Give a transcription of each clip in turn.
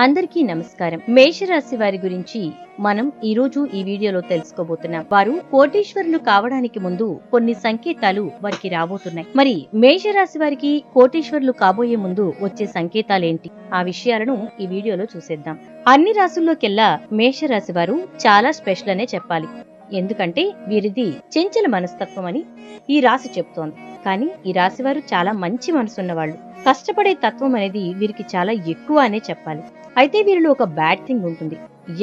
అందరికీ నమస్కారం. మేషరాశి వారి గురించి మనం ఈరోజు ఈ వీడియోలో తెలుసుకోబోతున్నాం. వారు కోటీశ్వరులు కావడానికి ముందు కొన్ని సంకేతాలు వారికి రాబోతున్నాయి. మరి మేషరాశి వారికి కోటీశ్వరులు కాబోయే ముందు వచ్చే సంకేతాలేంటి? ఆ విషయాలను ఈ వీడియోలో చూసేద్దాం. అన్ని రాశుల్లోకెల్లా మేషరాశి వారు చాలా స్పెషల్ అనే చెప్పాలి. ఎందుకంటే వీరిది చెంచల మనస్తత్వం అని ఈ రాశి చెప్తోంది. కానీ ఈ రాశి వారు చాలా మంచి మనసున్న వాళ్ళు. కష్టపడే తత్వం అనేది వీరికి చాలా ఎక్కువ అనే చెప్పాలి. అయితే వీరిలో ఒక బ్యాడ్ థింగ్ ఉంటుంది.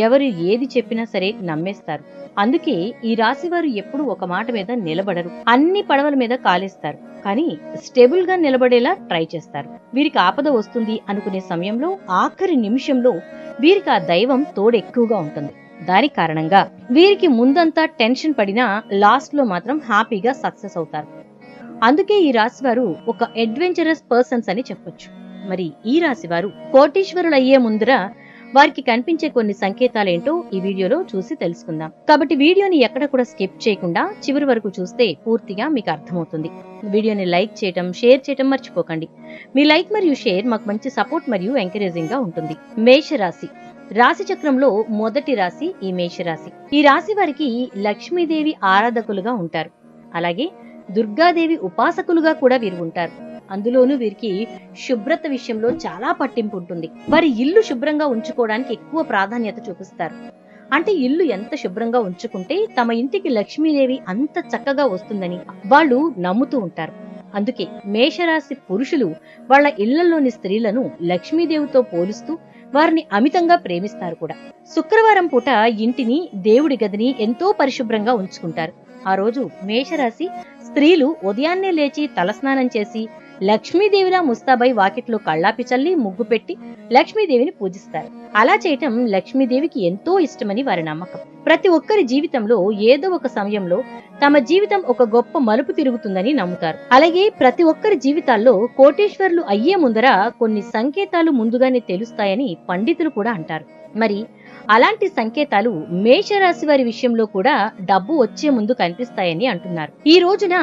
ఎవరు ఏది చెప్పినా సరే నమ్మేస్తారు. అందుకే ఈ రాశి వారు ఎప్పుడు ఒక మాట మీద నిలబడరు. అన్ని పడవల మీద కాలేస్తారు. కానీ స్టేబుల్ గా నిలబడేలా ట్రై చేస్తారు. వీరికి ఆపద వస్తుంది అనుకునే సమయంలో ఆఖరి నిమిషంలో వీరికి ఆ దైవం తోడెక్కువగా ఉంటుంది. దాని కారణంగా వీరికి ముందంతా టెన్షన్ పడినా లాస్ట్ లో మాత్రం హ్యాపీగా సక్సెస్ అవుతారు. అందుకే ఈ రాశి వారు ఒక అడ్వెంచరస్ పర్సన్స్ అని చెప్పొచ్చు. మరి ఈ రాశి వారు కోటీశ్వరులు అయ్యే ముందర వారికి కనిపించే కొన్ని సంకేతాలేంటో ఈ వీడియోలో చూసి తెలుసుకుందాం. కాబట్టి వీడియోని ఎక్కడ కూడా స్కిప్ చేయకుండా చివరి వరకు చూస్తే పూర్తిగా మీకు అర్థమవుతుంది. వీడియోని లైక్ చేయటం, షేర్ చేయటం మర్చిపోకండి. మీ లైక్ మరియు షేర్ మాకు మంచి సపోర్ట్ మరియు ఎంకరేజింగ్ గా ఉంటుంది. మేషరాశి రాశి చక్రంలో మొదటి రాశి ఈ మేషరాశి. ఈ రాశి వారికి లక్ష్మీదేవి ఆరాధకులుగా ఉంటారు. అలాగే దుర్గాదేవి ఉపాసకులుగా కూడా వీరు ఉంటారు. అందులోనూ వీరికి శుభ్రత విషయంలో చాలా పట్టింపు ఉంటుంది. వారి ఇల్లు శుభ్రంగా ఉంచుకోవడానికి ఎక్కువ ప్రాధాన్యత చూపిస్తారు. అంటే ఇల్లు ఎంత శుభ్రంగా ఉంచుకుంటే తమ ఇంటికి లక్ష్మీదేవి అంత చక్కగా వస్తుందని వాళ్ళు నమ్ముతూ ఉంటారు. అందుకే మేషరాశి పురుషులు వాళ్ళ ఇళ్లలోని స్త్రీలను లక్ష్మీదేవితో పోలుస్తూ వారిని అమితంగా ప్రేమిస్తారు కూడా. శుక్రవారం పూట ఇంటిని, దేవుడి గదిని ఎంతో పరిశుభ్రంగా ఉంచుకుంటారు. ఆ రోజు మేషరాశి స్త్రీలు ఉదయాన్నే లేచి తలస్నానం చేసి లక్ష్మీదేవిలా ముస్తాబై వాకిట్లో కళ్ళాపి చల్లి ముగ్గు పెట్టి లక్ష్మీదేవిని పూజిస్తారు. అలా చేయటం లక్ష్మీదేవికి ఎంతో ఇష్టమని వారి నమ్మకం. ప్రతి ఒక్కరి జీవితంలో ఏదో ఒక సమయంలో తమ జీవితం ఒక గొప్ప మలుపు తిరుగుతుందని నమ్ముతారు. అలాగే ప్రతి ఒక్కరి జీవితాల్లో కోటీశ్వరులు అయ్యే ముందర కొన్ని సంకేతాలు ముందుగానే తెలుస్తాయని పండితులు కూడా అంటారు. మరి అలాంటి సంకేతాలు మేషరాశి వారి విషయంలో కూడా డబ్బు వచ్చే ముందు కనిపిస్తాయని అంటున్నారు. ఈ రోజున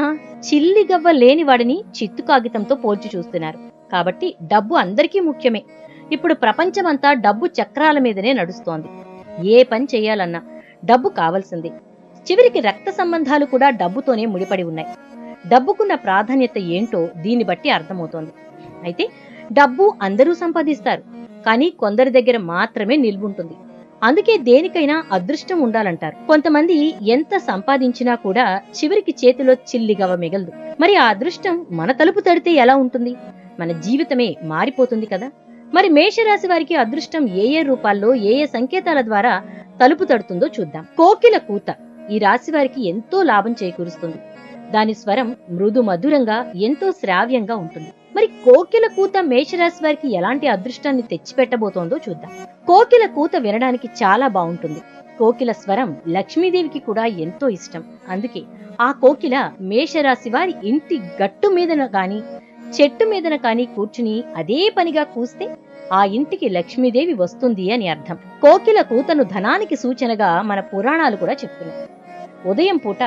చిల్లిగవ్వ లేని వాడిని చిత్తు కాగితంతో పోల్చి చూస్తున్నారు. కాబట్టి డబ్బు అందరికీ ముఖ్యమే. ఇప్పుడు ప్రపంచమంతా డబ్బు చక్రాల మీదనే నడుస్తోంది. ఏ పని చేయాలన్నా డబ్బు కావాల్సింది. చివరికి రక్త సంబంధాలు కూడా డబ్బుతోనే ముడిపడి ఉన్నాయి. డబ్బుకున్న ప్రాధాన్యత ఏంటో దీన్ని బట్టి అర్థమవుతోంది. అయితే డబ్బు అందరూ సంపాదిస్తారు, కానీ కొందరి దగ్గర మాత్రమే నిల్వుంటుంది. అందుకే దేనికైనా అదృష్టం ఉండాలంటారు. కొంతమంది ఎంత సంపాదించినా కూడా చివరికి చేతిలో చిల్లిగవ్వ మిగలదు. మరి ఆ అదృష్టం మన తలుపు తడితే ఎలా ఉంటుంది? మన జీవితమే మారిపోతుంది కదా. మరి మేషరాశి వారికి అదృష్టం ఏ ఏ రూపాల్లో, ఏ ఏ సంకేతాల ద్వారా తలుపు తడుతుందో చూద్దాం. కోకిల కూత ఈ రాశి వారికి ఎంతో లాభం చేకూరుస్తుంది. దాని స్వరం మృదు మధురంగా ఎంతో శ్రావ్యంగా ఉంటుంది. మరి కోకిల కూత మేషరాశి వారికి ఎలాంటి అదృష్టాన్ని తెచ్చిపెట్టబోతోందో చూద్దాం. కోకిల కూత వినడానికి చాలా బాగుంటుంది. కోకిల స్వరం లక్ష్మీదేవికి కూడా ఎంతో ఇష్టం. అందుకే ఆ కోకిల మేషరాశి వారి ఇంటి గట్టు మీదన గాని, చెట్టు మీదన కాని కూర్చుని అదే పనిగా కూస్తే ఆ ఇంటికి లక్ష్మీదేవి వస్తుంది అని అర్థం. కోకిల కూతను ధనానికి సూచనగా మన పురాణాలు కూడా చెప్తున్నాయి. ఉదయం పూట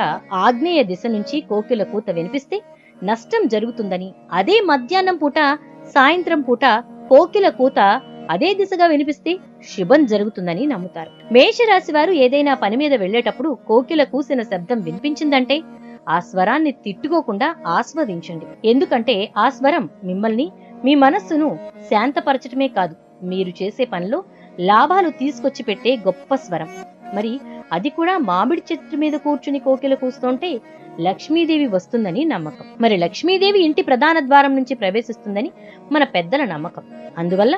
ఆగ్నేయ దిశ నుంచి కోకిల కూత వినిపిస్తే నష్టం జరుగుతుందని, అదే మధ్యాహ్నం పూట, సాయంత్రం పూట కోకిల కూత అదే దిశగా వినిపిస్తే శుభం జరుగుతుందని నమ్ముతారు. మేషరాశి వారు ఏదైనా పని మీద వెళ్లేటప్పుడు కోకిల కూసిన శబ్దం వినిపించిందంటే ఆ స్వరాన్ని తిట్టుకోకుండా ఆస్వాదించండి. ఎందుకంటే ఆ స్వరం మిమ్మల్ని, మీ మనస్సును శాంతపరచటమే కాదు, మీరు చేసే పనిలో లాభాలు తీసుకొచ్చి పెట్టే గొప్ప స్వరం. మరి అది కూడా మామిడి చెట్టు మీద కూర్చుని కోకిల కూస్తుంటే లక్ష్మీదేవి వస్తుందని నమ్మకం. మరి లక్ష్మీదేవి ఇంటి ప్రధాన ద్వారం నుంచి ప్రవేశిస్తుందని మన పెద్దల నమ్మకం. అందువల్ల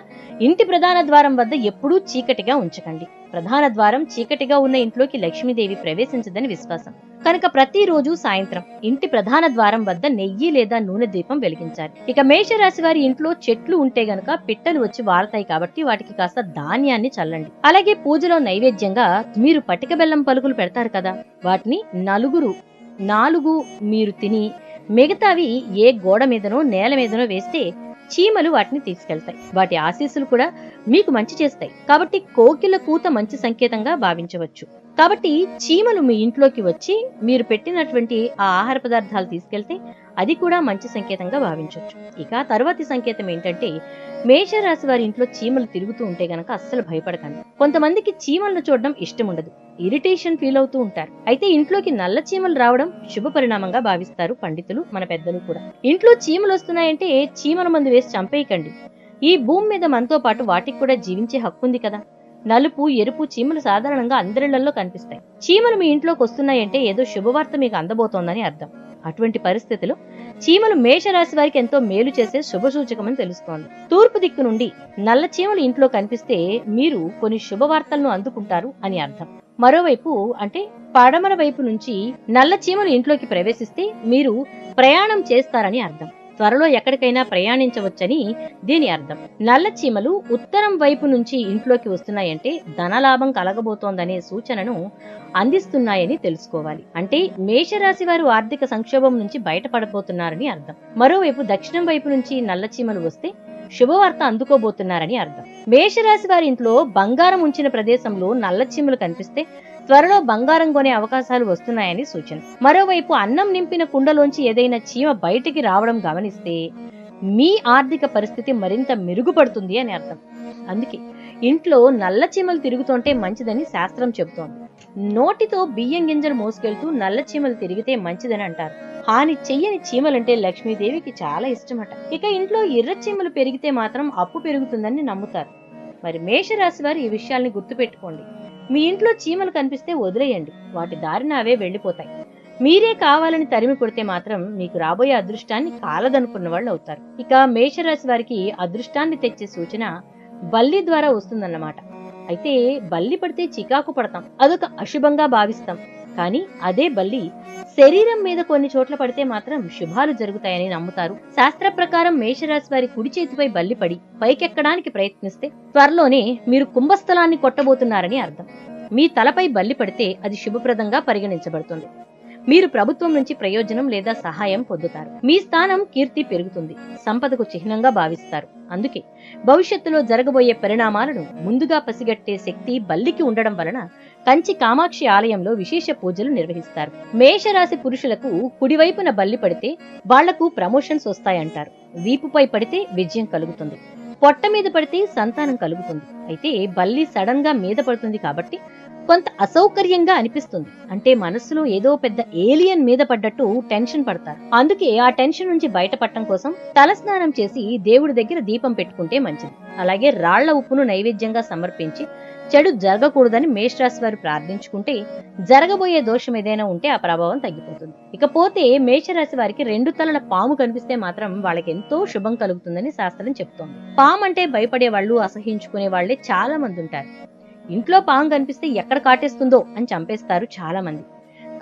ఇంటి ప్రధాన ద్వారం వద్ద ఎప్పుడూ చీకటిగా ఉంచకండి. ప్రధాన ద్వారం చీకటిగా ఉన్న ఇంట్లోకి లక్ష్మీదేవి ప్రవేశించదని విశ్వాసం. కనుక ప్రతిరోజు సాయంత్రం ఇంటి ప్రధాన ద్వారం వద్ద నెయ్యి లేదా నూనె దీపం వెలిగించాలి. ఇక మేషరాశి వారి ఇంట్లో చెట్లు ఉంటే గనక పిట్టలు వచ్చి వాడతాయి కాబట్టి వాటికి కాస్త ధాన్యాన్ని చల్లండి. అలాగే పూజలో నైవేద్యంగా మీరు పటిక బెల్లం పలుకులు పెడతారు కదా, వాటిని నాలుగు మీరు తిని మిగతావి ఏ గోడ మీదనో నేల మీదనో వేస్తే చీమలు వాటిని తీసుకెళ్తాయి. వాటి ఆశీస్సులు కూడా మీకు మంచి చేస్తాయి. కాబట్టి కోకిల కూత మంచి సంకేతంగా భావించవచ్చు. కాబట్టి చీమలు మీ ఇంట్లోకి వచ్చి మీరు పెట్టినటువంటి ఆ ఆహార పదార్థాలు తీసుకెళ్తే అది కూడా మంచి సంకేతంగా భావించవచ్చు. ఇక తరువాతి సంకేతం ఏంటంటే, మేషరాశి వారి ఇంట్లో చీమలు తిరుగుతూ ఉంటే గనక అస్సలు భయపడకండి. కొంతమందికి చీమలను చూడడం ఇష్టం ఉండదు, ఇరిటేషన్ ఫీల్ అవుతూ ఉంటారు. అయితే ఇంట్లోకి నల్ల చీమలు రావడం శుభ పరిణామంగా భావిస్తారు పండితులు, మన పెద్దలు కూడా. ఇంట్లో చీమలు వస్తున్నాయంటే చీమల మందు వేసి చంపేయకండి. ఈ భూమి మీద మనతో పాటు వాటికి కూడా జీవించే హక్కు ఉంది కదా. నలుపు, ఎరుపు చీమలు సాధారణంగా అందరిళ్లలో కనిపిస్తాయి. చీమలు మీ ఇంట్లోకి వస్తున్నాయంటే ఏదో శుభవార్త మీకు అందబోతోందని అర్థం. అటువంటి పరిస్థితిలో చీమలు మేషరాశి వారికి ఎంతో మేలు చేసే శుభ సూచకమని తెలుస్తోంది. తూర్పు దిక్కు నుండి నల్ల చీమలు ఇంట్లో కనిపిస్తే మీరు కొన్ని శుభవార్తలను అందుకుంటారు అని అర్థం. మరోవైపు అంటే పడమర వైపు నుంచి నల్ల చీమలు ఇంట్లోకి ప్రవేశిస్తే మీరు ప్రయాణం చేస్తారని అర్థం. త్వరలో ఎక్కడికైనా ప్రయాణించవచ్చని దీని అర్థం. నల్ల చీమలు ఉత్తరం వైపు నుంచి ఇంట్లోకి వస్తున్నాయంటే ధనలాభం కలగబోతోందనే సూచనను అందిస్తున్నాయని తెలుసుకోవాలి. అంటే మేషరాశి వారు ఆర్థిక సంక్షోభం నుంచి బయటపడబోతున్నారని అర్థం. మరోవైపు దక్షిణం వైపు నుంచి నల్ల చీమలు వస్తే శుభవార్త అందుకోబోతున్నారని అర్థం. మేషరాశి వారి ఇంట్లో బంగారం ఉంచిన ప్రదేశంలో నల్ల చీమలు కనిపిస్తే త్వరలో బంగారం కొనే అవకాశాలు వస్తున్నాయని సూచన. మరోవైపు అన్నం నింపిన కుండలోంచి ఏదైనా చీమ బయటికి రావడం గమనిస్తే మీ ఆర్థిక పరిస్థితి మరింత మెరుగుపడుతుంది అని అర్థం. అందుకే ఇంట్లో నల్ల చీమలు తిరుగుతుంటే మంచిదని శాస్త్రం చెబుతోంది. నోటితో బియ్యం గింజలు మోసుకెళ్తూ నల్ల చీమలు తిరిగితే మంచిదని అంటారు. హాని చెయ్యని చీమలంటే లక్ష్మీదేవికి చాలా ఇష్టమట. ఇక ఇంట్లో ఎర్ర చీమలు పెరిగితే మాత్రం అప్పు పెరుగుతుందని నమ్ముతారు. మరి మేషరాశి వారు ఈ విషయాల్ని గుర్తుపెట్టుకోండి. మీ ఇంట్లో చీమలు కనిపిస్తే వదిలేయండి, వాటి దారిన అవే వెళ్లిపోతాయి. మీరే కావాలని తరిమి కొడితే మాత్రం మీకు రాబోయే అదృష్టాన్ని కాలదనుకున్న వాళ్ళు అవుతారు. ఇక మేషరాశి వారికి అదృష్టాన్ని తెచ్చే సూచన బల్లి ద్వారా వస్తుందన్నమాట. అయితే బల్లి పడితే చికాకు పడతాం, అదొక అశుభంగా భావిస్తాం. కానీ అదే బల్లి శరీరం మీద కొన్ని చోట్ల పడితే మాత్రం శుభాలు జరుగుతాయని నమ్ముతారు. శాస్త్ర ప్రకారం మేషరాశి వారి కుడి చేతిపై బల్లి పడి పైకెక్కడానికి ప్రయత్నిస్తే త్వరలోనే మీరు కుంభస్థలాన్ని కొట్టబోతున్నారని అర్థం. మీ తలపై బల్లి పడితే అది శుభప్రదంగా పరిగణించబడుతుంది. మీరు ప్రభుత్వం నుంచి ప్రయోజనం లేదా సహాయం పొందుతారు. మీ స్థానం, కీర్తి పెరుగుతుంది, సంపదకు చిహ్నంగా భావిస్తారు. అందుకే భవిష్యత్తులో జరగబోయే పరిణామాలను ముందుగా పసిగట్టే శక్తి బల్లికి ఉండడం వలన కంచి కామాక్షి ఆలయంలో విశేష పూజలు నిర్వహిస్తారు. మేషరాశి పురుషులకు కుడివైపున బల్లి పడితే వాళ్లకు ప్రమోషన్స్ వస్తాయంటారు. వీపుపై పడితే విజయం కలుగుతుంది, పొట్ట మీద పడితే సంతానం కలుగుతుంది. అయితే బల్లి సడన్ గా మీద పడుతుంది కాబట్టి కొంత అసౌకర్యంగా అనిపిస్తుంది. అంటే మనసులో ఏదో పెద్ద ఏలియన్ మీద పడ్డట్టు టెన్షన్ పడతారు. అందుకే ఆ టెన్షన్ నుంచి బయటపడటం కోసం తలస్నానం చేసి దేవుడి దగ్గర దీపం పెట్టుకుంటే మంచిది. అలాగే రాళ్ల ఉప్పును నైవేద్యంగా సమర్పించి చెడు జరగకూడదని మేషరాశి వారు ప్రార్థించుకుంటే జరగబోయే దోషం ఏదైనా ఉంటే ఆ ప్రభావం తగ్గిపోతుంది. ఇకపోతే మేషరాశి వారికి 2 తలల పాము కనిపిస్తే మాత్రం వాళ్ళకి ఎంతో శుభం కలుగుతుందని శాస్త్రం చెప్తోంది. పాము అంటే భయపడే వాళ్ళు, అసహించుకునే వాళ్లే చాలా మంది ఉంటారు. ఇంట్లో పాము కనిపిస్తే ఎక్కడ కాటేస్తుందో అని చంపేస్తారు చాలా మంది.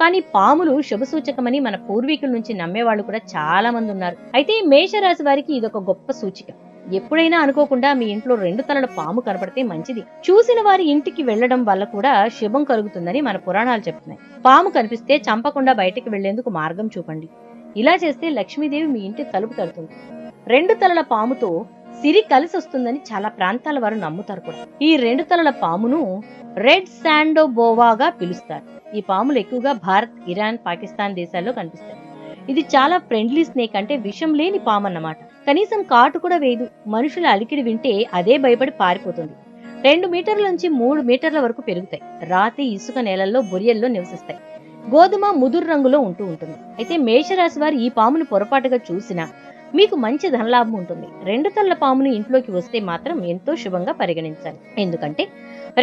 కానీ పాములు శుభసూచకమని మన పూర్వీకుల నుంచి నమ్మేవాళ్ళు కూడా చాలా మంది ఉన్నారు. అయితే మేషరాశి వారికి ఇదొక గొప్ప సూచిక. ఎప్పుడైనా అనుకోకుండా మీ ఇంట్లో 2 తలల పాము కనపడితే మంచిది. చూసిన వారి ఇంటికి వెళ్లడం వల్ల కూడా శుభం కలుగుతుందని మన పురాణాలు చెప్తున్నాయి. పాము కనిపిస్తే చంపకుండా బయటికి వెళ్లేందుకు మార్గం చూపండి. ఇలా చేస్తే లక్ష్మీదేవి మీ ఇంటి తలుపు తడుతుంది. 2 తలల పాముతో సిరి కలిసి వస్తుందని చాలా ప్రాంతాల వారు నమ్ముతారు కూడా. ఈ 2 తలల పామును రెడ్ శాండోబోవాగా పిలుస్తారు. ఈ పాములు ఎక్కువగా భారత్, ఇరాన్, పాకిస్తాన్ దేశాల్లో కనిపిస్తాయి. ఇది చాలా ఫ్రెండ్లీ స్నేక్, అంటే విషం లేని పాము అన్నమాట. కనీసం కాటు కూడా వేయదు. మనుషుల అలికిడి వింటే అదే భయపడి పారిపోతుంది. 2 మీటర్ల నుంచి 3 మీటర్ల వరకు పెరుగుతాయి. రాతి, ఇసుక నేలల్లో, బొరియల్లో నివసిస్తాయి. గోధుమ ముదురు రంగులో ఉంటుంది. అయితే మేషరాశి వారు ఈ పామును పొరపాటుగా చూసినా మీకు మంచి ధనలాభం ఉంటుంది. 2 తలల పామును ఇంట్లోకి వస్తే మాత్రం ఎంతో శుభంగా పరిగణించాలి. ఎందుకంటే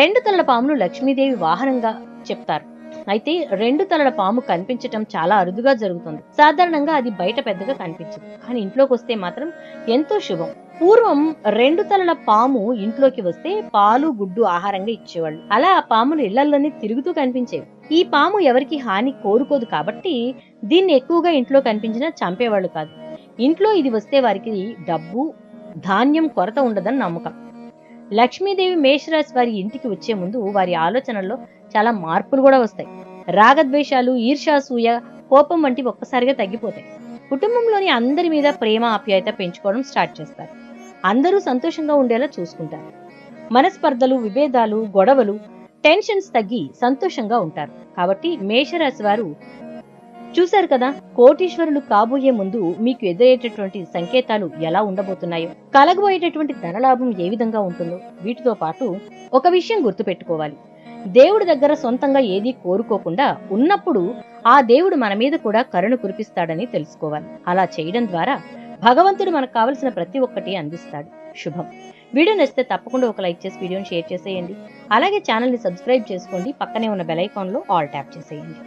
2 తలల పామును లక్ష్మీదేవి వాహనంగా చెప్తారు. అయితే 2 తలల పాము కనిపించటం చాలా అరుదుగా జరుగుతుంది. సాధారణంగా అది బయట పెద్దగా కనిపించదు, కానీ ఇంట్లోకి వస్తే మాత్రం ఎంతో శుభం. పూర్వం 2 తలల పాము ఇంట్లోకి వస్తే పాలు, గుడ్డు ఆహారంగా ఇచ్చేవాళ్ళు. అలా ఆ పాములు ఇళ్లలోనే తిరుగుతూ కనిపించేవి. ఈ పాము ఎవరికి హాని కోరుకోదు కాబట్టి దీన్ని ఎక్కువగా ఇంట్లో కనిపించినా చంపేవాళ్ళు కాదు. ఇంట్లో ఇది వస్తే వారికి డబ్బు, ధాన్యం కొరత ఉండదని నమ్మకం. లక్ష్మీదేవి మేషరాశి వారి ఇంటికి వచ్చే ముందు వారి ఆలోచనల్లో చాలా మార్పులు కూడా వస్తాయి. రాగద్వేషాలు, ఈర్ష్యాసూయ, కోపం వంటివి ఒక్కసారిగా తగ్గిపోతాయి. కుటుంబంలోని అందరి మీద ప్రేమ, ఆప్యాయత పెంచుకోవడం స్టార్ట్ చేస్తారు. అందరూ సంతోషంగా ఉండేలా చూసుకుంటారు. మనస్పర్ధలు, విభేదాలు, గొడవలు టెన్షన్స్ తగ్గి సంతోషంగా ఉంటారు. కాబట్టి మేషరాశి వారు చూశారు కదా, కోటీశ్వరులు కాబోయే ముందు మీకు ఎదురయ్యేటటువంటి సంకేతాలు ఎలా ఉండబోతున్నాయో, కలగబోయేటటువంటి ధనలాభం ఏ విధంగా ఉంటుందో, వీటితో పాటు ఒక విషయం గుర్తుపెట్టుకోవాలి. దేవుడి దగ్గర సొంతంగా ఏదీ కోరుకోకుండా ఉన్నప్పుడు ఆ దేవుడు మన మీద కూడా కరుణ కురిపిస్తాడని తెలుసుకోవాలి. అలా చేయడం ద్వారా భగవంతుడు మనకు కావలసిన ప్రతి ఒక్కటి అందిస్తాడు. శుభం. వీడియో నచ్చితే తప్పకుండా ఒక లైక్ చేసి వీడియోని షేర్ చేసేయండి. అలాగే ఛానల్ ని సబ్స్క్రైబ్ చేసుకోండి. పక్కనే ఉన్న బెల్ ఐకాన్ లో ఆల్ ట్యాప్ చేసేయండి.